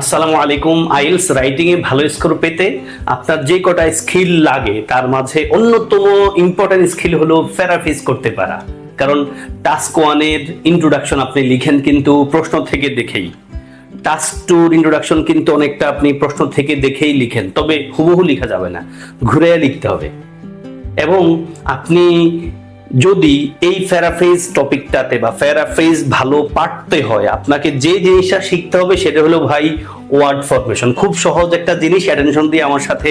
আসসালামু আলাইকুম। IELTS writing এ ভালো স্কোর পেতে আপনার যে কটা স্কিল লাগে তার মাঝে অন্যতম ইম্পর্টেন্ট স্কিল হলো প্যারাফ্রেজ করতে পারা। কারণ টাস্ক ওয়ানের ইন্ট্রোডাকশন আপনি লিখেন কিন্তু প্রশ্ন থেকে দেখেই, টাস্ক টুর ইন্ট্রোডাকশন কিন্তু অনেকটা আপনি প্রশ্ন থেকে দেখেই লিখেন, তবে হুবহু লিখা যাবে না, ঘুরে লিখতে হবে। এবং আপনি যদি এই প্যারাফ্রেজ টপিকটাতে বা প্যারাফ্রেজ ভালো পারতে হয়, আপনাকে যে জিনিসটা শিখতে হবে সেটা হলো ভাই ওয়ার্ড ফরমেশন। খুব সহজ একটা জিনিস, অ্যাটেনশন দিয়ে আমার সাথে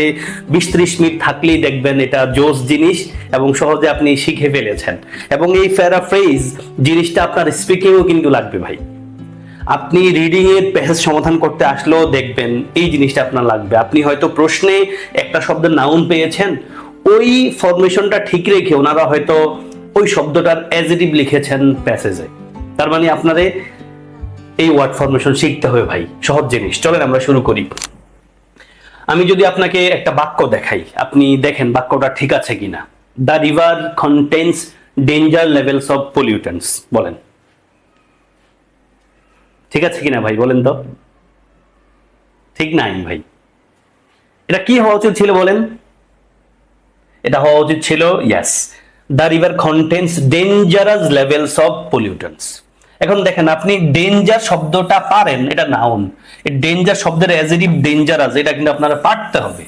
20-30 মিনিট থাকলেই দেখবেন এটা জোস জিনিস এবং সহজে আপনি শিখে ফেলেছেন। এবং এই প্যারাফ্রেজ জিনিসটা আপনার স্পিকিংও কিন্তু লাগবে ভাই। আপনি রিডিং এর প্যাসেজ সমাধান করতে আসলেও দেখবেন এই জিনিসটা আপনার লাগবে। আপনি হয়তো প্রশ্নে একটা শব্দের নাউন পেয়েছেন, ওই ফরমেশনটা ঠিক রেখে ওনারা হয়তো ওই শব্দটার অ্যাডজেক্টিভ লিখেছেন প্যাসেজে। তার মানে আপনারে এই ওয়ার্ড ফরমেশন শিখতে হবে ভাই, সহজ জিনিস। চলেন আমরা শুরু করি। আমি যদি আপনাকে একটা বাক্য দেখাই, আপনি দেখেন বাক্যটা ঠিক আছে কিনা। The river contains danger levels of pollutants, বলেন ঠিক আছে কিনা ভাই, বলেন তো। ঠিক নাই ভাই, এটা কি হওয়া উচিত ছিল বলেন? এটা হওয়া উচিত ছিল yes, the river contains dangerous levels of pollutants. এখন দেখেন, আপনি ডেঞ্জার শব্দটা পারেন, এটা নাউন। এই ডেঞ্জার শব্দের অ্যাডজেক্টিভ ডেঞ্জারাস, এটা কিন্তু আপনারা পারতে হবে।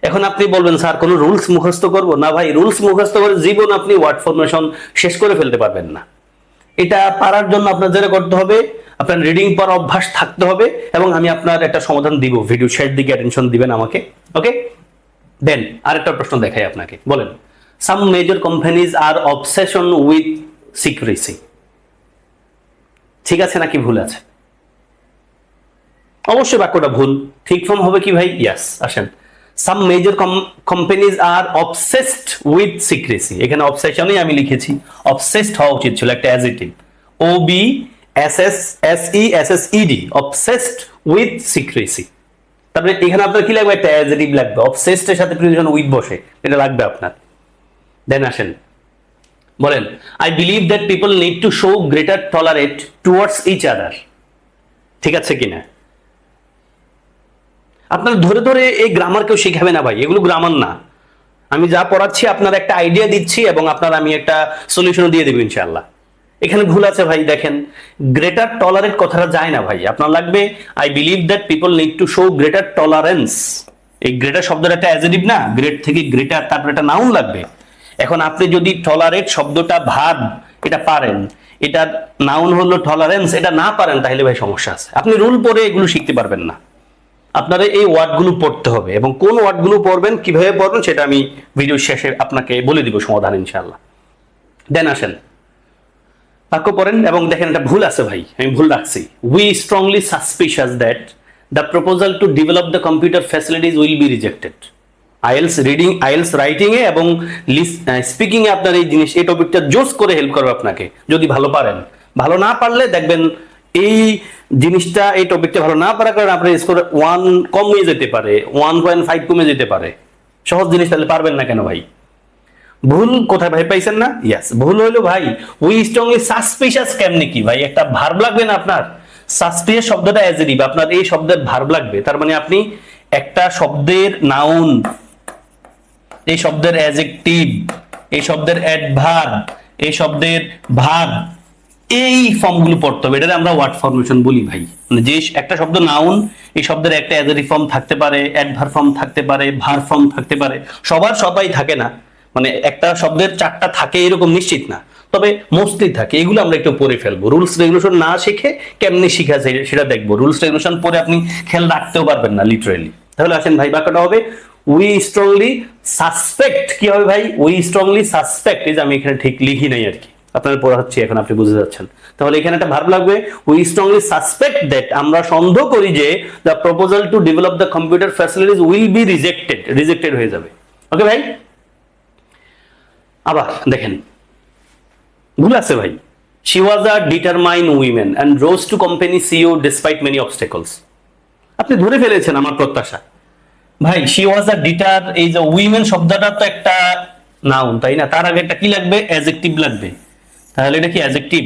এখন আপনি বলবেন স্যার কোনো রুলস মুখস্থ করব না? ভাই, রুলস মুখস্থ করে জীবন আপনি ওয়ার্ড ফরমেশন শেষ করে ফেলতে পারবেন না। এটা পারার জন্য আপনার যেটা করতে হবে, আপনার রিডিং পড়ার অভ্যাস থাকতে হবে। এবং আমি আপনার একটা সমাধান দিব, ভিডিও শেষ দিকে অ্যাটেনশন দিবেন আমাকে, ওকে? দেন আরেকটা প্রশ্ন দেখাই আপনাকে, বলেন some major companies are obsession with secrecy. ঠিক আছে নাকি ভুল আছে? অবশ্যই বাক্যটা ভুল। ঠিক ফর্ম হবে কি ভাই? ইয়াস, আসেন। Some major companies are obsessed with secrecy. এখানে অবসেশনই আমি লিখেছি, অবসেসড হওয়া উচিত ছিল একটা adjective. O B S S S E S S E D, obsessed with secrecy. তারপরে এখানে আপনার কি লাগবে? একটা অ্যাডজেক্টিভ লাগবে, অবসেসড এর সাথে প্রিপোজিশন উইথ বসে, এটা লাগবে আপনার। দেন আসেন, বলেন I believe that people need to show greater tolerate towards each other. ঠিক আছে কিনা? আপনারা ধরে ধরে এই গ্রামার কেউ শিখাবে না ভাই, এগুলো গ্রামার না। আমি যা পড়াচ্ছি আপনার একটা আইডিয়া দিচ্ছি এবং আপনার আমি একটা সলিউশন দিয়ে দেবো ইনশাআল্লাহ। এখানে ভুল আছে ভাই, দেখেন গ্রেটার টলারেট কথাটা যায় না ভাই, আপনার লাগবে I believe that people need to show greater tolerance. এই গ্রেটার শব্দের একটা অ্যাডজেক্টিভ না, গ্রেট থেকে গ্রেটার, তারপর একটা নাউন লাগবে। এখন আপনি যদি টলারেট শব্দটা ভার্ব এটা পারেন, এটার নাউন হলো টলারেন্স, এটা না পারেন, তাহলে ভাই সমস্যা আছে। আপনি রুল পড়ে এগুলো শিখতে পারবেন না। আপনারা এই ওয়ার্ডগুলো পড়তে হবে এবং কোন ওয়ার্ডগুলো পড়বেন, কিভাবে পড়বেন, সেটা আমি ভিডিও শেষে আপনাকে বলে দিব সমাধান ইনশাআল্লাহ। দেন আসেন, বাক্য পড়েন এবং দেখেন এটা ভুল আছে ভাই, আমি ভুল রাখছি। We strongly suspicious that the proposal to develop the computer facilities will be rejected. IELTS reading, IELTS writing এ এবং স্পিকিং এ আপনার এই জিনিস, এই টপিকটা জোস করে হেল্প করবে আপনাকে যদি ভালো পারেন। ভালো না পারলে দেখবেন এই জিনিসটা, এই টপিকটা ভালো না পারার কারণে আপনার স্কোর 1 কমে যেতে পারে, 1.5 কমে যেতে পারে। সহজ জিনিস তাহলে পারবেন না কেন ভাই? ভুল কোথায় ভাই পাইছেন না? ইয়েস, ভুল হইলো ভাই উই স্ট্রংলি সাসপিশিয়াস। কেমনে কি ভাই? একটা ভার্ব লাগবে না আপনার? সাসপিশিয়াস শব্দটা অ্যাডজেক্টিভ, আপনার এই শব্দের ভার্ব লাগবে। তার মানে আপনি একটা শব্দের নাউন, এই শব্দের অ্যাডজেক্টিভ, এই শব্দের অ্যাডভার্ব, এই শব্দের ভার্ব, এই ফর্মগুলো পড়তে হবে। এটাকে আমরা ওয়ার্ড ফরমেশন বলি ভাই। মানে যে একটা শব্দ নাউন, এই শব্দের একটা অ্যাডজেক্টিভ ফর্ম থাকতে পারে, অ্যাডভার্ব ফর্ম থাকতে পারে, ভার্ব ফর্ম থাকতে পারে। সবাই থাকে না, মানে একটা শব্দের 4টা থাকে এরকম নিশ্চিত না, তবে মোস্টলি থাকে। এগুলো আমরা একটু পড়ে ফেলবো। রুলস রেগুলেশন না শিখে কেমনে শিখা যায় সেটা দেখবো। রুলস রেগুলেশন পরে আপনি খেয়াল রাখতেও পারবেন না লিটারেলি। তাহলে আসেন ভাই, বাক্যটা হবে উই স্ট্রংলি সাসপেক্ট। কি হবে ভাই? We strongly suspect. এই যে আমি এখানে ঠিক লিখি নাই আর কি, আপনার পড়া হচ্ছে এখন, আপনি বুঝে যাচ্ছেন। তাহলে এখানে একটা ভার্ব লাগবে, উই স্ট্রংলি সাসপেক্ট দ্যাট, আমরা সন্দেহ করি যে the proposal to develop the computer facilities will be rejected, rejected হয়ে যাবে। ওকে ভাই? আবার দেখেন ভুল আছে ভাই। She was a determine women and rose to company CEO despite many obstacles. আপনি ধরে ফেলেছেন আমার প্রত্যাশা। ভাই শি ওয়াজ আ ডিটার, এই যে উইমেন শব্দটা তো একটা নাউন, তাই না? তার আগে একটা কি লাগবে? অ্যাডজেক্টিভ লাগবে। তাহলে এটা কি অ্যাডজেক্টিভ?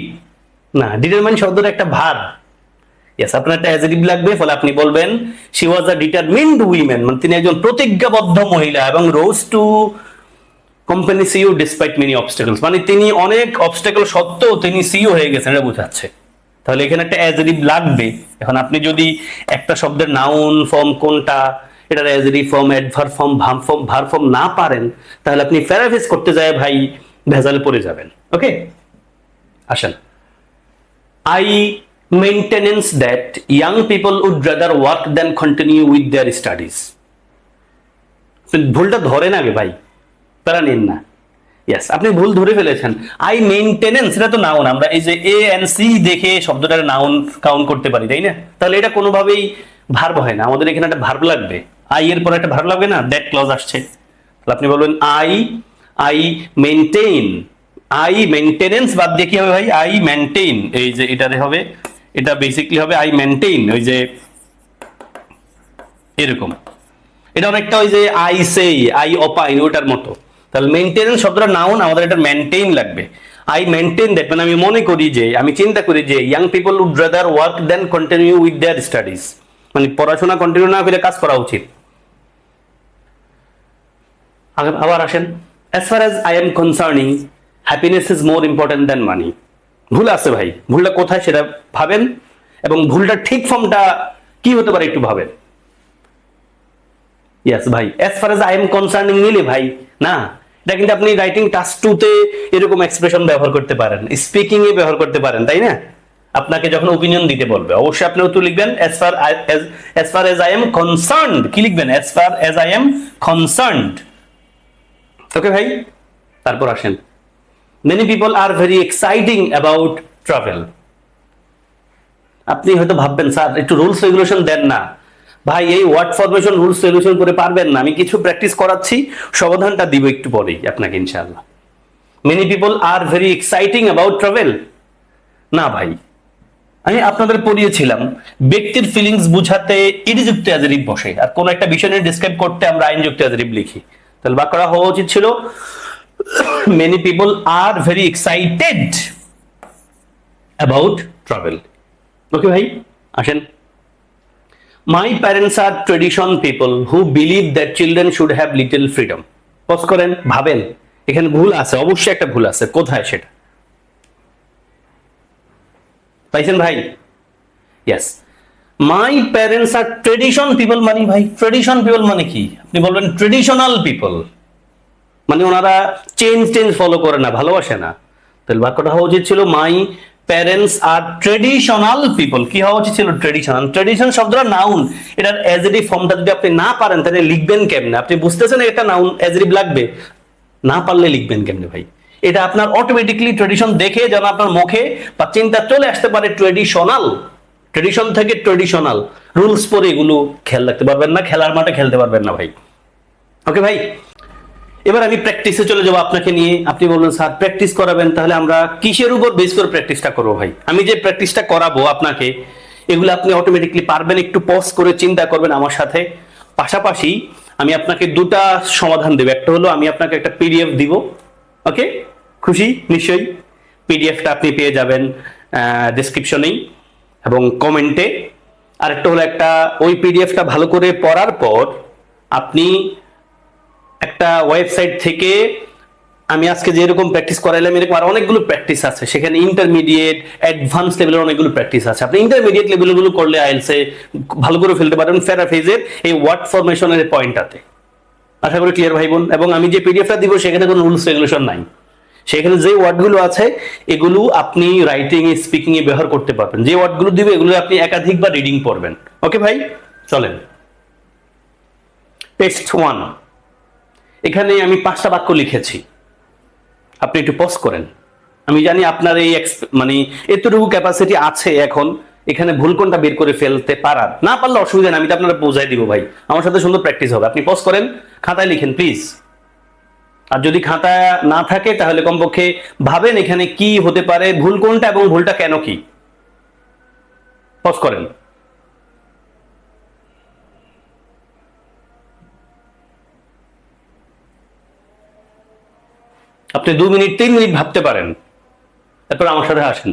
না, ডিটারমাইন শব্দটা একটা ভার্ব। ইয়েস, আপনার একটা অ্যাজেটিভ লাগবে, ফলে আপনি বলবেন she was a determined women, মানে তিনি একজন প্রতিজ্ঞাবদ্ধ মহিলা, এবং রোজ to company CEO despite many obstacles, মানে তিনি অনেক অবস্টাকল সত্ত্বেও তিনি সিইও হয়ে গেছেন, এটা বোঝাচ্ছে। তাহলে এখানে একটা অ্যাজেটিভ লাগবে। এখন আপনি যদি একটা শব্দের নাউন ফর্ম কোনটা, এটার adjective form, adverb form, verb form না পারেন, তাহলে আপনি প্যারাফ্রেজ করতে যায় ভাই ভেজালে পড়ে যাবেন। ওকে, আসেন। I maintenance that young people would rather work then continue with their studies. ভুলটা ধরেন আগে ভাই, প্যারা নিন না। ইয়েস, আপনি ভুল ধরে ফেলেছেন। আই মেইনটেনেন্স, এটা তো নাউন, আমরা এই যে এ এন্ড সি দেখে শব্দটার নাউন কাউন্ট করতে পারি, তাই না? তাহলে এটা কোনোভাবেই ভার্ব হয় না, আমাদের এখানে একটা ভার্ব লাগবে। আই এর পর একটা ভার্ব লাগবে না, দ্যাট ক্লজ আসছে। তাহলে আপনি বলবেন আই মেইনটেইন। আই মেইনটেনেন্স বাদ দিয়ে কি হবে ভাই? আই মেইনটেইন, এই যে এটারে হবে, এটা বেসিক্যালি হবে আই মেইনটেইন, ওই যে এরকম। এটা অনেকটা ওই যে আই সেই, আই অপাইন, ওটার মতো। তাহলে মেইনটেনেন্স শব্দটা নাউন, আমাদের এটা মেইনটেইন লাগবে। আই মেইনটেইন দ্যাট, মানে আমি মনে করি যে, আমি চিন্তা করি যে young people would rather work then continue with their studies, মানে পড়াশোনা কন্টিনিউ না করে কাজ করা উচিত। আবার আসেন, as far as I am concerning, happiness is more important than money. ভুল আছে ভাই, ভুলটা কোথায় সেটা ভাবেন, এবং ভুলটা ঠিক ফর্মটা কি হতে পারে একটু ভাবেন। ইয়েস ভাই, as far as I am concerning নিলে ভাই না, এটা কিন্তু আপনি রাইটিং টাস্ক 2 তে এরকম এক্সপ্রেশন ব্যবহার করতে পারেন, স্পিকিং এ ব্যবহার করতে পারেন, তাই না? আপনাকে যখন ওপিনিয়ন দিতে বলবে, অবশ্যই আপনি উত্তর লিখবেন as far as I am concerned, কি লিখবেন? as far as I am concerned। ওকে ভাই, তারপর আসেন, many people are very exciting about travel। আপনি হয়তো ভাববেন স্যার একটু রুলস রেগুলেশন দেন না। ভাই এই ওয়ার্ড ফরমেশন রুলস রেগুলেশন করে পারবেন না, আমি কিছু প্র্যাকটিস করাচ্ছি, সমাধানটা দিব একটু পরেই আপনাকে ইনশাআল্লাহ। many people are very exciting about travel, না ভাই, আমি আপনাদের পড়িয়েছিলাম ব্যক্তির ফিলিংস বুঝাতে ইডিযুক্ত অ্যাডজেক্টিভ বসে, আর কোন একটা বিষয় নিয়ে ডিসক্রাইব করতে আমরা আইনযুক্ত অ্যাডজেক্টিভ লিখি। তাহলে বাক্যটা হওয়া উচিত ছিল many people are very excited about travel। ওকে ভাই, আসেন, my parents are tradition people who believe that children should have little freedom। Pause করেন, ভাবেন, এখানে ভুল আছে, অবশ্যই একটা ভুল আছে, কোথায় সেটা পাইছেন ভাই? Yes, my parents are tradition people, মানে ভাই ট্রেডিশন পিপল মানে কি? আপনি বলবেন ট্রেডিশনাল পিপল, মানে ওনারা চেঞ্জ ফলো করে না, ভালোবাসে না। তাহলে বাক্যটা হওয়া উচিত ছিল my parents are traditional people. কি হওয়া উচিত ছিল? ট্রেডিশনাল। ট্রেডিশন শব্দটা নাউন, এটার অ্যাডজেক্টিভ ফর্মটা যদি আপনি না পারেন তাহলে লিখবেন কেমনে? আপনি বুঝতেছেন এটা নাউন, অ্যাডজেক্টিভ লাগবে, না পারলে লিখবেন কেমনে ভাই? এটা আপনার অটোমেটিকলি ট্রেডিশন দেখে যেন আপনার মুখে বা চিন্তা চলে আসতে পারে ট্রেডিশনাল, ট্রেডিশন থেকে ট্রেডিশনাল। রুলস পরে এগুলো খেয়াল রাখতে পারবেন না, খেলার মাঠে খেলতে পারবেন না ভাই। ওকে ভাই, এবার আমি প্র্যাকটিসে চলে যাবো আপনাকে নিয়ে। আপনি বলবেন স্যার প্র্যাকটিস করাবেন, তাহলে আমরা কিসের উপর বেস করে প্র্যাকটিসটা করবো ভাই? আমি যে প্র্যাকটিসটা করাবো আপনাকে, এগুলো আপনি অটোমেটিকলি পারবেন, একটু পজ করে চিন্তা করবেন আমার সাথে। পাশাপাশি আমি আপনাকে দুটা সমাধান দেবো, একটা হলো আমি আপনাকে একটা পিডিএফ দিব। ওকে, খুশি নিশ্চয়ই? পিডিএফটা আপনি পেয়ে যাবেন ডেসক্রিপশনেই এবং কমেন্টে। আরেকটা হলো একটা, ওই পিডিএফটা ভালো করে পড়ার পর আপনি একটা ওয়েবসাইট থেকে, আমি আজকে যেরকম প্র্যাকটিস করাইলাম এরকম আর অনেকগুলো প্র্যাকটিস আছে, সেখানে ইন্টারমিডিয়েট অ্যাডভান্স লেভেলের অনেকগুলো প্র্যাকটিস আছে। আপনি ইন্টারমিডিয়েট লেভেলগুলো করলে আইএলসে ভালো করে ফেলতে পারেন প্যারাফ্রেজের এই ওয়ার্ড ফরমেশনের পয়েন্টটাতে। আশা করি ক্লিয়ার ভাই বোন। এবং আমি যে পিডিএফটা দিব সেখানে কোনো রুলস রেগুলেশন নাই, সেখানে যে ওয়ার্ডগুলো আছে এগুলো আপনি রাইটিং এ স্পিকিং এ ব্যবহার করতে পারবেন। যে ওয়ার্ডগুলো দিবে এগুলো আপনি একাধিকবার রিডিং পড়বেন। ওকে ভাই, চলেন টেক্সট 1। এখানে আমি 5টা বাক্য লিখেছি, আপনি একটু পজ করেন। আমি জানি আপনার এই মানে এতটুকু ক্যাপাসিটি আছে এখন, এখানে ভুল কোনটা বের করে ফেলতে পারার। না পারলে অসুবিধা নেই, আমি তো আপনারা বোঝাই দিব ভাই, আমার সাথে সুন্দর প্র্যাকটিস হবে। আপনি পজ করেন, খাতায় লিখেন প্লিজ। আর যদি খাতা না থাকে তাহলে কমপক্ষে ভাবেন এখানে কি হতে পারে, ভুল কোনটা এবং ভুলটা কেন কি। পজ করেন। আপনি 2 মিনিট 3 মিনিট ভাবতে পারেন, তারপর আমার সাথে আসেন।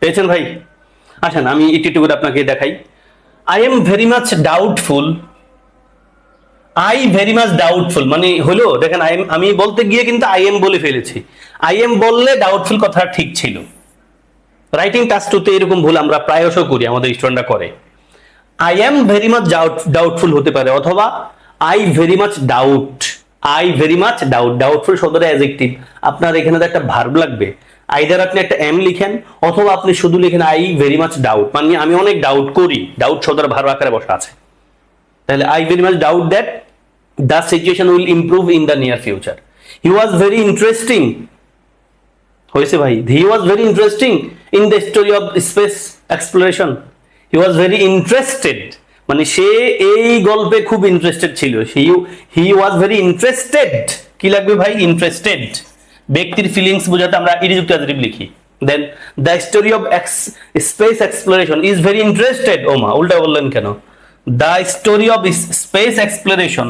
পেয়েছেন ভাই? আসেন আমি একটু একটু করে আপনাকে দেখাই। I am very much doubtful, I very much doubtful মানে হলো, দেখেন আমি বলতে গিয়ে কিন্তু আই এম বলে ফেলেছি। আই এম বললে ডাউটফুল কথা ঠিক ছিল। রাইটিং টাস্ক টুতে এরকম ভুল আমরা প্রায়শ করি, আমাদের স্টুডেন্টরা করে। I am very much doubtful হতে পারে, অথবা I very much doubt, I very much doubt. Doubtful শব্দটা অ্যাডজেক্টিভ, আপনার এখানে তো একটা ভার্ব লাগবে। আইদার আপনি একটা এম লিখেন, অথবা আপনি শুধু লিখেন আই ভেরি মাচ ডাউট, মানে আমি অনেক ডাউট করি। ডাউট শব্দটা ভার্ব আকারে বসা আছে। তাহলে I very much doubt that the situation will improve in the near future. He was very interesting, হয়েছে ভাই, he was very interesting in the story of space exploration. He was very interested, মানে সে এই গল্পে খুব interested ছিল। হি was very interested, কি লাগবে ভাই? ইন্টারেস্টেড। ব্যক্তির ফিলিংস বোঝাতে আমরা ইডিযুক্ত অ্যাডজেক্টিভ লিখি। Then the story of space exploration is very interested. ও মা, উল্টা বললেন কেন? The story of space exploration,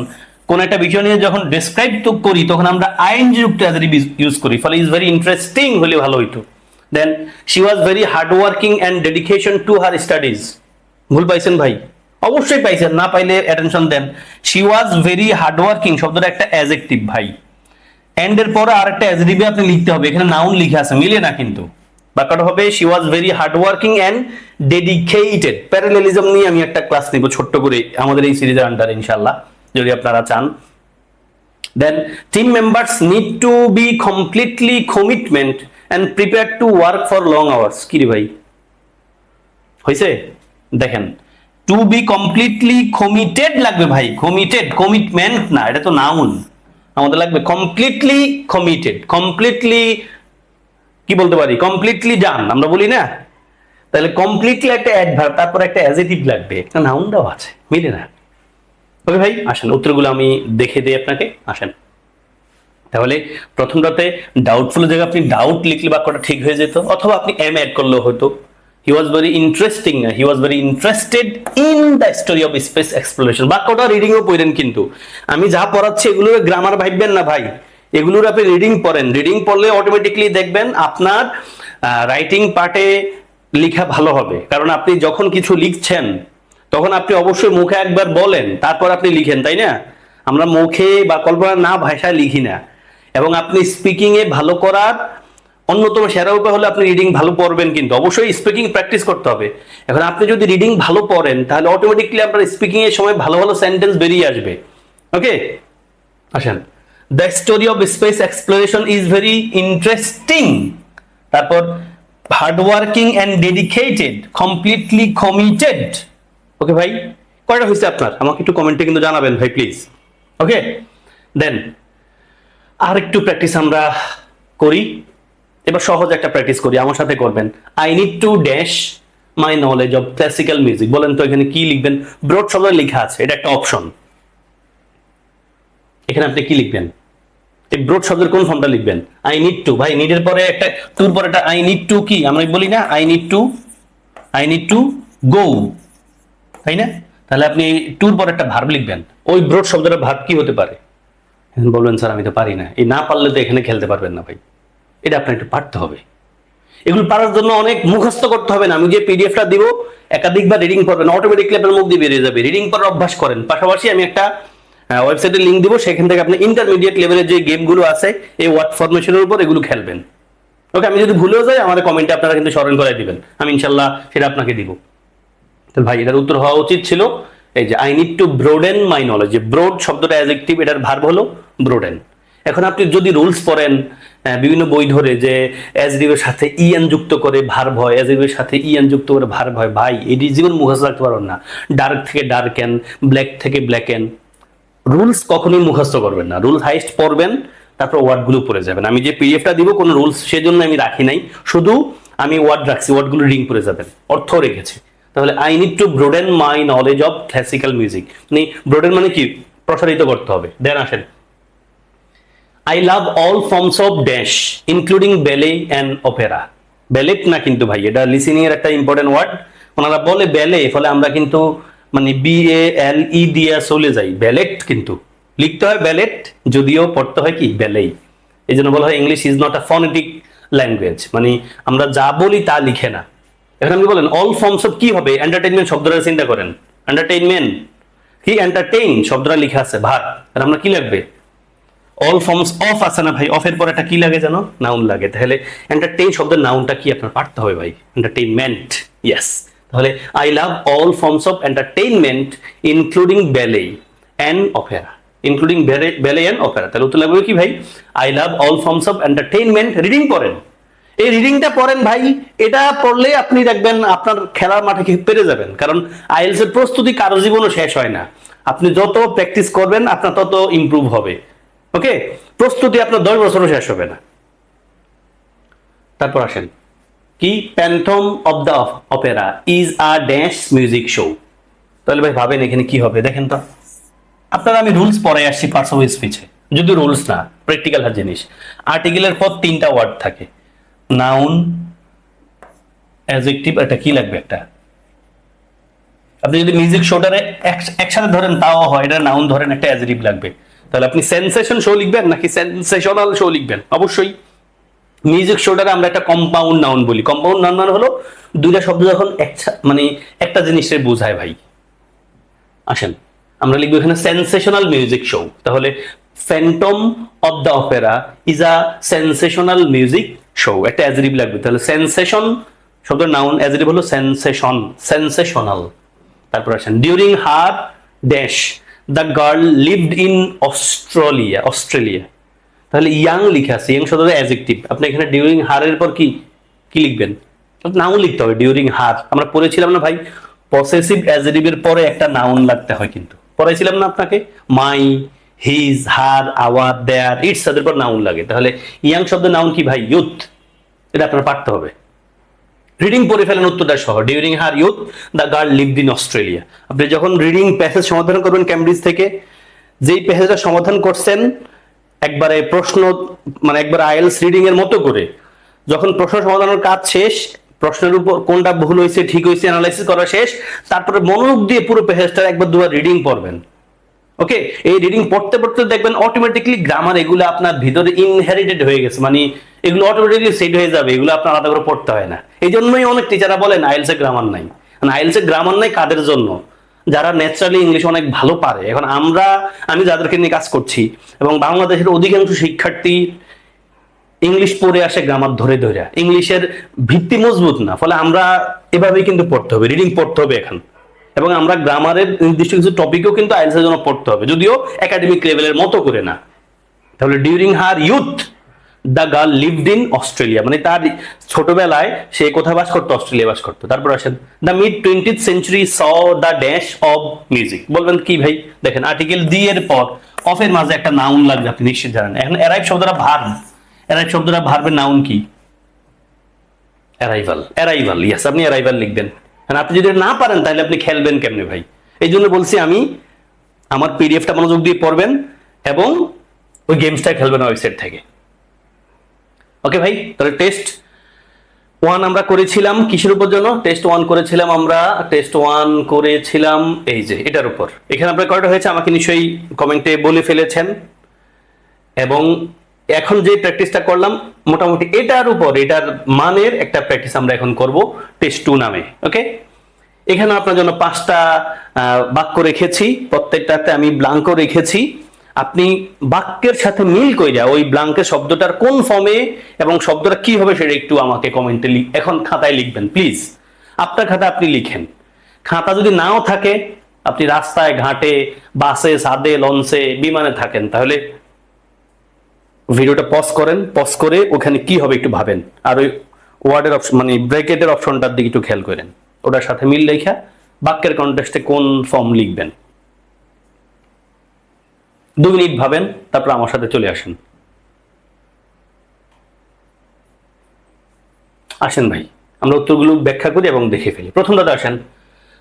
কোন একটা বিষয় নিয়ে যখন ডেসক্রাইব তো করি তখন আমরা আইএনজি যুক্ত অ্যাডজেক্টিভ ইউজ করি, ফলে ইজ ভেরি ইন্টারেস্টিং হলে ভালো হইতো। Then she was very hard working and dedication to her studies. ভুল পাইছেন ভাই? অবশ্যই পাইছেন, না পাইলে অ্যাটেনশন দেন। She was very hard working শব্দটা একটা অ্যাডজেক্টিভ ভাই, এন্ড এর পরে আরেকটা অ্যাডজেক্টিভ আপনি লিখতে হবে, এখানে নাউন লিখে আছে, মিলে না কিন্তু। বাক্যটা হবে she was very hard working and dedicated. Parallelism নিয়ে আমি একটা ক্লাস নিব ছোট্ট করে আমাদের এই সিরিজের আন্ডারে ইনশাআল্লাহ, যদি আপনারা চান। Then team members need to be completely commitment and prepare to work for long hours. কি রে ভাই, হয়েছে? দেখেন, টু বি কমপ্লিটলি কমিটেড লাগবে ভাই, কমিটেড, কমিটমেন্ট না, এটা তো নাউন। আমাদের লাগবে কমপ্লিটলি কমিটেড। কমপ্লিটলি কি বলতে পারি? কমপ্লিটলি ডান আমরা বলি না? তাহলে কমপ্লিটলি একটা অ্যাডভার্ব, তারপর একটা অ্যাডজেক্টিভ লাগবে, একটা নাউন দেওয়া আছে, মিলে না। ওকে ভাই, আসেন উত্তরগুলো আমি দেখে দিই আপনাকে। আসেন তাহলে প্রথমটাতে ডাউটফুল জায়গায় আপনি ডাউট লিখলে বাক্যটা ঠিক হয়ে যেত, অথবা আপনি এম অ্যাড করলেও হতো। He was very interesting, he was very interested in the story of space exploration. বাক্যটা রিডিংও পড়েন, কিন্তু আমি যা পড়াচ্ছি এগুলোর গ্রামার ভাববেন না ভাই, এগুলোর আপনি রিডিং পড়েন। রিডিং পড়লে অটোমেটিকলি দেখবেন আপনার রাইটিং পার্টে লেখা ভালো হবে, কারণ আপনি যখন কিছু লিখছেন তখন আপনি অবশ্যই মুখে একবার বলেন, তারপর আপনি লিখেন, তাই না? আমরা মুখে বা কল্পনা না ভাষায় লিখি না। এবং আপনি স্পিকিং এ ভালো করার অন্যতম সেরা উপায় হলো আপনি রিডিং ভালো পড়বেন, কিন্তু অবশ্যই স্পিকিং প্র্যাকটিস করতে হবে। এখন আপনি যদি রিডিং ভালো পড়েন তাহলে অটোমেটিকলি আপনার স্পিকিং এর সময় ভালো ভালো সেন্টেন্স বেরিয়ে আসবে। ওকে, আসেন, the story of space exploration is very interesting, তারপর hard working and dedicated, completely committed. Okay ভাই, কয়টা হয়েছে আপনার? আমাকে একটু কমেন্টে কিন্তু জানাবেন ভাই প্লিজ। ওকে, দেন আর একটু প্র্যাকটিস আমরা করি। এবার সহজ একটা প্র্যাকটিস করি, আমার সাথে করবেন। I need to dash my knowledge of classical music. বলেন তো এখানে কি লিখবেন? ব্রড শব্দ লেখা আছে, এটা একটা অপশন। এখানে আপনি কি লিখবেন? এই ব্রড শব্দের কোন ফর্মটা লিখবেন? আই নিড টু, ভাই নিডের পরে একটা টুর পরে একটা আই নিড টু, কি আমরা বলি না আই নিড টু গো, তাই না? তাহলে আপনি টুর পরে একটা ভার্ব লিখবেন। ওই ব্রড শব্দটার ভার্ব কি হতে পারে? বলবেন স্যার আমি তো পারি না। এই না পারলে তো এখানে খেলতে পারবেন না ভাই, এটা আপনার একটু পারতে হবে। এগুলো পারার জন্য অনেক মুখস্থ করতে হবে না। আমি যে পিডিএফটা দিব একাধিকবার রিডিং করবেন, অটোমেটিকলি আপনার মুখ দিয়ে বেরিয়ে যাবে। রিডিং করার অভ্যাস করেন, পাশাপাশি আমি একটা ওয়েবসাইটের লিঙ্ক দিব, সেখান থেকে আপনি ইন্টারমিডিয়েট লেভেলের যে গেমগুলো আছে এই ওয়ার্ড ফরমেশনের উপর এগুলো খেলবেন। ওকে, আমি যদি ভুলেও যাই আমাদের কমেন্টে আপনারা কিন্তু স্মরণ করে দিবেন, আমি ইনশাল্লাহ সেটা আপনাকে দিব। তো ভাই এটার উত্তর হওয়া উচিত ছিল এই যে I need to broaden my knowledge. যে ব্রোড শব্দটা অ্যাডজেক্টিভ, এটার ভার্ব হলো ব্রোডেন। এখন আপনি যদি রুলস পড়েন বিভিন্ন বই ধরে যে অ্যাডজেক্টিভের সাথে ইএন যুক্ত করে ভার্ব হয়, অ্যাডজেক্টিভের সাথে ইএন যুক্ত করে ভার্ব হয়, ভাই এটি জীবন মুখস্থ রাখতে পারবেন না। ডার্ক থেকে ডার্কেন, ব্ল্যাক থেকে ব্ল্যাকেন, রুলস কখনোই মুখস্থ করবেন না। রুলস হাইস্ট পড়বেন, তারপর ওয়ার্ডগুলো পড়ে যাবেন। আমি যে পিডিএফটা দিব কোনো রুলস সেজন্য আমি রাখি নাই, শুধু আমি ওয়ার্ড রাখছি, ওয়ার্ডগুলো রিডিং করে যাবেন, অর্থ রেখেছি। তাহলে I need to broaden my knowledge of classical music, মানে ব্রোডেন মানে কি? প্রসারিত করতে হবে। দেন আসেন, I love all forms of dash including ballet and opera. Ballet না কিন্তু ভাই, এটা লিসেনিং এর একটা ইম্পর্টেন্ট ওয়ার্ড। ওনারা বলে ব্যালে, ফলে আমরা কিন্তু মানে BALE দিয়ে চলে যাই। ব্যালেট কিন্তু লিখতে হয় ব্যালেট, যদিও পড়তে হয় কি ব্যালেই। এই জন্য বলা হয় English is not a phonetic language, মানে আমরা যা বলি তা লিখে না, এখন আপনি বলেন অল ফর্মস অফ কি হবে, এন্টারটেইনমেন্ট শব্দটা চিন্তা করেন, এন্টারটেইনমেন্ট কি, এন্টারটেইন শব্দটা লেখা আছে ভার, আর আমরা কি লাগবে, অল ফর্মস অফ আছে না ভাই, অফের পর একটা কি লাগে জানো, নাউন লাগে। তাহলে এন্টারটেইন শব্দের নাউনটা কি আপনার পারতে হবে ভাই, এন্টারটেইনমেন্ট, ইয়েস। তাহলে I love all forms of entertainment including ballet and Opera, including ballet and Opera. তাহলে উত্তর লাগবে কি ভাই, I love all forms of entertainment. Reading পড়েন, এই রিডিংটা পড়েন ভাই, এটা পড়লে আপনি দেখবেন আপনার খেলার মাঠে পেরে যাবেন, কারণ আইএলস এর প্রস্তুতি কারো জীবনও শেষ হয় না, আপনি যত প্র্যাকটিস করবেন আপনার তত ইমপ্রুভ হবে। ওকে, প্রস্তুতি আপনার 10 বছরও শেষ হবে না। তারপর আসেন কি, phantom of the Opera is a dance music show. তাহলে ভাই ভাবেন এখানে কি হবে, দেখেন তো আপনারা, আমি রুলস পরে আসছি পার্টস অফ স্পিচে, যদি রুলস না প্র্যাকটিক্যাল জিনিস। আর্টিকেলের পর 3টা ওয়ার্ড থাকে, নাউন, অ্যাডজেক্টিভ, এটা কি লাগবে একটা, আপনি যদি মিউজিক শোটারে একসাথে ধরেন তাও হয়, এটা নাউন ধরেন, একটা অ্যাডজেক্টিভ লাগবে। তাহলে আপনি সেন্সেশন শো লিখবেন নাকি সেন্সেশনাল শো লিখবেন, অবশ্যই মিউজিক শোটারে আমরা একটা কম্পাউন্ড নাউন বলি। কম্পাউন্ড নাউন মানে হলো দুইটা শব্দ যখন মানে একটা জিনিসের বোঝায় ভাই। আসেন আমরা লিখবো এখানে সেন্সেশনাল মিউজিক শো। তাহলে Phantom of the Opera is a sensational music show, একটা অ্যাডজেক্টিভ লাগবে। তাহলে সেন্সেশন শব্দের নাউন, অ্যাডজেক্টিভ হলো সেন্সেশন, সেন্সেশনাল। তারপর আসেন during her dash the girl lived in Australia, Australia. তাহলে ইয়াং লিখা আছে, ইয়াং শব্দের অ্যাডজেক্টিভ, আপনি এখানে ডিউরিং হারের পর কি কি লিখবেন, নাউন লিখতে হবে। ডিউরিং হার আমরা পড়েছিলাম না ভাই, পসেসিভ অ্যাডজেক্টিভের পরে একটা নাউন লাগতে হয়, কিন্তু পড়াইছিলাম না আপনাকে, my, his, her, our, their, its, তাদের পর নাউন লাগে। তাহলে ইয়াং শব্দের নাউন কি ভাই, ইউথ, এটা আপনার পারতে হবে। রিডিং পড়ে ফেলেন উত্তরটা সহ, during her youth the girl lived in Australia. আপনি যখন রিডিং প্যাসেজ সমাধান করবেন ক্যামব্রিজ থেকে, যেই প্যাসেজটা সমাধান করছেন একবারে প্রশ্ন, মানে একবার আইএলস রিডিং এর মতো করে, যখন প্রশ্ন সমাধানের কাজ শেষ, প্রশ্নের উপর কোনটা ভুল হয়েছে ঠিক হয়েছে অ্যানালাইসিস করা শেষ, তারপরে মনোযোগ দিয়ে পুরো প্যাসেজটা একবার দুবার রিডিং পড়বেন। ওকে, এই রিডিং পড়তে পড়তে দেখবেন অটোমেটিকলি গ্রামার এগুলো আপনার ভিতরে ইনহেরিটেড হয়ে গেছে, মানে এগুলো অটোমেটিকলি সেট হয়ে যাবে, এগুলো আপনার আলাদা করে পড়তে হয় না। এই জন্যই অনেক টিচাররা বলেন আইএলস এ গ্রামার নাই। আইএলস এ গ্রামার নাই কাদের জন্য, যারা ন্যাচারালি ইংলিশ অনেক ভালো পারে। এখন আমি যাদেরকে নিয়ে কাজ করছি, এবং বাংলাদেশের অধিকাংশ শিক্ষার্থী ইংলিশ পড়ে আসে গ্রামার ধরে ধরে, ইংলিশের ভিত্তি মজবুত না, ফলে আমরা এভাবেই কিন্তু পড়তে হবে, রিডিং পড়তে হবে এখন। এবং আমরা গ্রামারের নির্দিষ্ট কিছু টপিকও কিন্তু আইএলস এর জন্য পড়তে হবে, যদিও একাডেমিক লেভেলের মতো করে না। তাহলে during her youth the girl lived in Australia, মানে তার ছোটবেলায় সে কোথায় বাস করতো, অস্ট্রেলিয়া বাস করতো। তারপর আসেন the mid 20th century saw the dash of music. বলবেন কি ভাই, দেখেন আর্টিকেল দি এর পর অফের মাঝে একটা নাউন লাগবে, আপনি নিশ্চিত জানেন। এখন অ্যারাইভ শব্দটা ভার্ব, অ্যারাইভ শব্দটা ভার্বের নাউন কি, অ্যারাইভাল, অ্যারাইভাল, ইয়েস, আপনি অ্যারাইভাল লিখবেন। আপনি যদি না পারেন তাহলে আপনি খেলবেন কেমনে ভাই, এই জন্য বলছি আমি, আমার পিডিএফটা মনোযোগ দিয়ে পড়বেন এবং ওই গেমসটা খেলবেন ওয়েবসাইট থেকে। ওকে ভাই, তাহলে টেস্ট 1 আমরা করেছিলাম কিসের উপর জন্য, টেস্ট 1 করেছিলাম আমরা, টেস্ট 1 করেছিলাম এই যে এটার উপর। এখানে আপনার কয়টা হয়েছে আমাকে নিশ্চয়ই কমেন্টে বলে ফেলেছেন, এবং এখন যে প্র্যাকটিসটা করলাম মোটামুটি এটার উপর, এটার মানের একটা প্র্যাকটিস আমরা এখন করব টেস্ট 2 নামে। ওকে, এখানে আপনার জন্য 5টা বাক্য রেখেছি, প্রত্যেকটাতে আমি ব্ল্যাঙ্কও রেখেছি। আপনি বাক্যের সাথে মিল কইরা ওই ব্ল্যাঙ্কের শব্দটার কোন ফর্মে এবং শব্দটা কি হবে সেটা একটু আমাকে কমেন্টে এখন খাতায় লিখবেন প্লিজ। আপনার খাতা আপনি লিখেন, খাতা যদি নাও থাকে, আপনি রাস্তায় ঘাটে, বাসে, ছাদে, লঞ্চে, বিমানে থাকেন, তাহলে ভিডিওটা পজ করেন, পজ করে ওখানে কি হবে একটু ভাবেন, আর ওই ওয়ার্ডের অপশন মানে ব্র্যাকেটের অপশনটার দিকে একটু খেয়াল করেন, ওটার সাথে মিল লেখা বাক্যের কনটেক্সটে কোন ফর্ম লিখবেন। 2 মিনিট ভাবেন, তারপর আমার সাথে চলে আসেন। আসেন ভাই, আমরা উত্তরগুলো ব্যাখ্যা করি এবং দেখে ফেলি। প্রথমটাতে আসেন,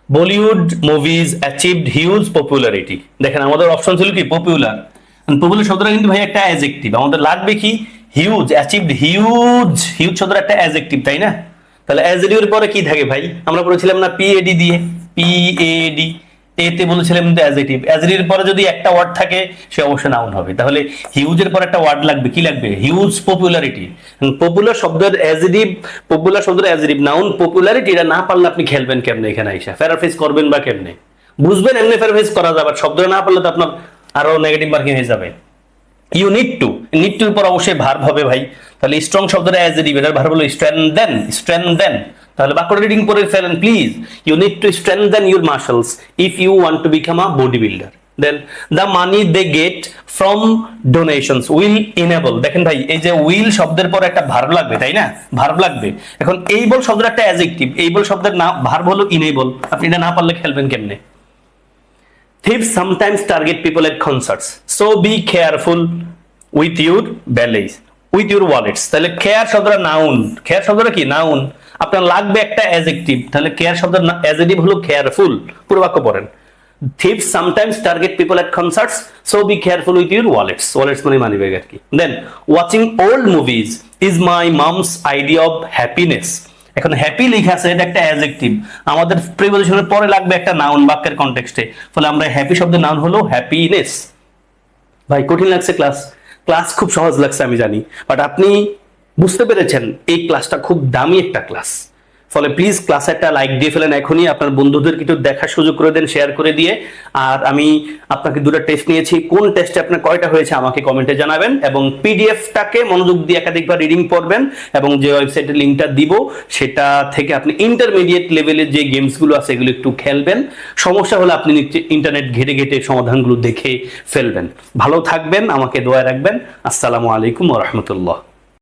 Bollywood movies achieved huge popularity. দেখেন আমাদের অপশন ছিল কি, পপুলার। পপুলার শব্দটা কিন্তু ভাই একটা অ্যাডজেক্টিভ, আমাদের লাগবে কি, হিউজ, অ্যাচিভড হিউজ, হিউজ শব্দটা একটা অ্যাডজেক্টিভ, তাই না? তাহলে অ্যাডজেক্টিভের পরে কি থাকে ভাই, আমরা পড়েছিলাম না পিএডি দিয়ে, পিএডি, এতে বলেছিলাম কিন্তু অ্যাজেটিভ, অ্যাজেটিভ পরে যদি একটা ওয়ার্ড থাকে সে অবশ্যই নাউন হবে। তাহলে হিউজের পর একটা ওয়ার্ড লাগবে, কি লাগবে? Huge popularity. পপুলার শব্দের অ্যাজেটিভ, পপুলার শব্দের অ্যাজেটিভ নাউন পপুলারিটি, এটা না পারলে আপনি খেলবেন কেমনে? এখানে আইসা প্যারাফ্রেজ করবেন বা কেমনে বুঝবেন? এমনি প্যারাফ্রেজ করা যাবে, শব্দটা না পারলে তো আপনার আরো নেগেটিভ মার্কিং হয়ে যাবে। ইউ নিড টু, নিড টুর পর অবশ্যই ভার্ব হবে ভাই। তাহলে স্ট্রং শব্দটা অ্যাজেটিভ, এটার ভার্ব হলো স্ট্রেনদেন, স্ট্রেনদেন। তাহলে বাক্যটা রিডিং করে ফেলেন please. You need to strengthen your muscles if you want to become a body builder. Then the money they get from donations will enable. দেখেন ভাই, এই যে উইল শব্দের পর একটা ভার্ব লাগবে, তাই না? ভার্ব লাগবে। এখন এইবল শব্দের একটা অ্যাডজেক্টিভ, এইবল শব্দের না ভার্ব হলো ইনেবল। আপনি এটা না পারলে খেলবেন কেমনে? Thieves sometimes target people at concerts, so be careful with your ballets, with your wallets. তাহলে কেয়ার শব্দটা নাউন, কেয়ার শব্দটা কি? নাউন। আপনার লাগবে একটা অ্যাডজেক্টিভ, তাহলে কেয়ার শব্দের অ্যাডজেক্টিভ হলো কেয়ারফুল। পুরো বাক্য পড়েন। Thieves sometimes target people at concerts, so be careful with your wallets. Wallets মানে মানিব্যাগ আর কি। Then watching old movies is my mom's idea of happiness. এখন হ্যাপি লেখা আছে, এটা একটা অ্যাডজেক্টিভ, আমাদের প্রিপোজিশনের পরে লাগবে একটা নাউন বাক্যের কনটেক্সটে। ফলে আমরা হ্যাপি শব্দের নাউন হলো হ্যাপিনেস। ভাই কঠিন লাগছে ক্লাস? ক্লাস খুব সহজ লাগছে আমি জানি, বাট আপনি বুঝতে পেরেছেন এই ক্লাসটা খুব দামি একটা ক্লাস। ফলে প্লিজ ক্লাসে একটা লাইক দিয়ে ফেলেন এখনই, আপনার বন্ধুদের একটু দেখার সুযোগ করে দেন, শেয়ার করে দিয়ে। আর আমি আপনাকে দুটো টেস্ট নিয়েছি, কোন টেস্টে আপনার কয়টা হয়েছে আমাকে কমেন্টে জানাবেন, এবং পিডিএফটাকে মনোযোগ দিয়ে একাধিকবার রিডিং পড়বেন, এবং যে ওয়েবসাইটের লিঙ্কটা দিব সেটা থেকে আপনি ইন্টারমিডিয়েট লেভেলের যে গেমসগুলো আছে এগুলো একটু খেলবেন। সমস্যা হলে আপনি ইন্টারনেট ঘেটে ঘেটে সমাধানগুলো দেখে ফেলবেন। ভালো থাকবেন, আমাকে দোয়া রাখবেন। আসসালামু আলাইকুম ওয়া রাহমাতুল্লাহ।